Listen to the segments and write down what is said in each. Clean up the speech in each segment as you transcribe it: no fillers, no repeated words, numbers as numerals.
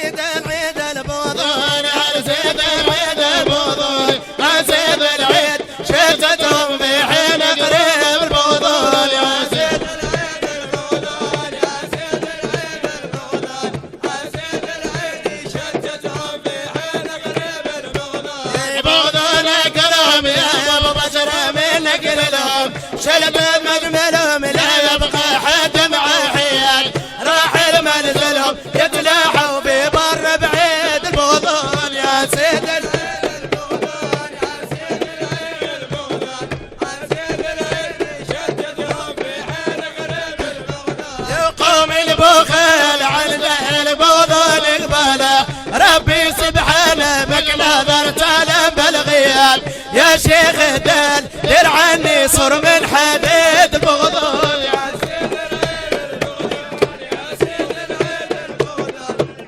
سيد العيد البوضون يا سيد العيد البوضون يا سيد العيد شتتهم في حين قريب البوضون يا سيد العيد البوضون يا سيد العيد البوضون يا سيد العيد شتتهم في حين قريب البوضون البوضون كلهم يا ابو بشر من نقلهم شلت مجملهم لا يبقى حد مع حيال راحل منزلهم يتلاحوا ببر بعيد البوضون يا سيد العيد البوضون يا سيد العيد البوضون يا سيد العيد شتتهم في حين قريب البوضون يقوم البخيل عن البوضون قبله ربي سبحانه بك نظرت له بالغياب يا شيخ دل دير عني صر من حديد البوضون يا سيد العيد البوضون يا سيد العيد البوضون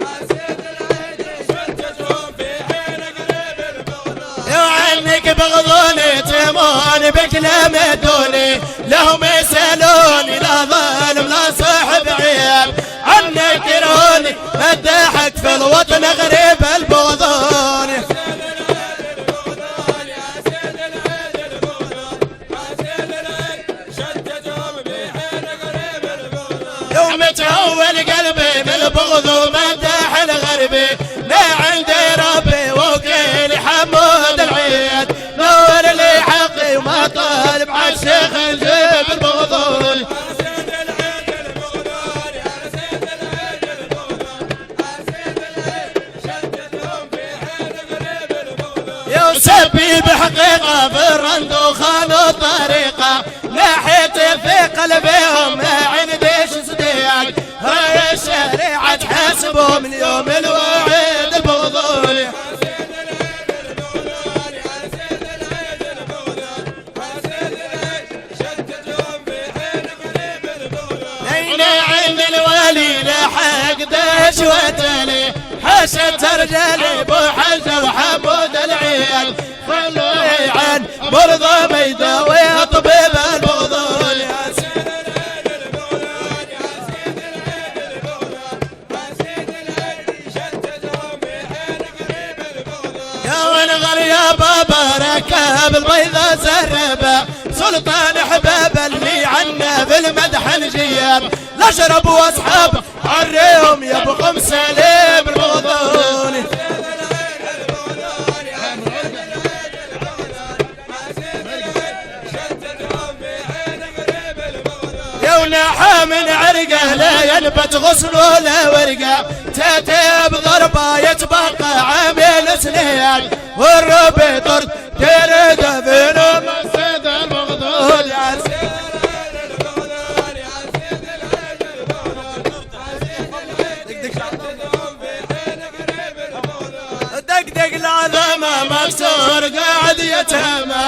يا سيد العيد شتتهم في حين قريب البوضون وعنك بغضوني تمون بكلام دوني لهم يسألوني لا ظالم لا صاحب عيب عنك يروني الضحك في الوطن غريب البوضون يوم تهول قلبي بالبغض ومدح الغربي لا عندي ربي وكيل حمود العيد نور لي حقي وما طالب على الشيخ نجيب البغضون يا سيد العيد البغضون يا سيد العيد البغضون يا سيد العيد شتتهم في حين قريب البغضون يوسفي بحقيقه في الرند وخانوا الطريقه ناحيتي في قلبهم ما عنديش صديق هاي الشريعة تحاسبهم اليوم الوعيد البغضون يا سيد العيد البغضون يا سيد العيد البغضون يا سيد العيد شتتهم في حين قريب البغضون عيني عين الولي لحق دش وتلي حشت رجالي ابو حجه وحمود العيد خلوه عن برضه ما يداوي طبيب البغضون يا سيد العيد البغضون يا سيد العيد البغضون يا سيد العيد شتتهم في حين قريب البغضون يا ونغر يا بابا ركب البيضة سربه سلطان حباب اللي عنا في المدح الجياب الاشرب واصحاب عريهم يا ابو خمسه ليب البغضون ولحى من عرقه لا ينبت غصن ولا ورقه تاتي بضربه يتبقى عامل سنين والربي طرد ترده في نوم السيد البغضون يا سيد العيد البغضون يا سيد العيد البغضون يا سيد العيد شتتهم في حين قريب البغضون دقدق العظمه مكسور قاعد يتهمى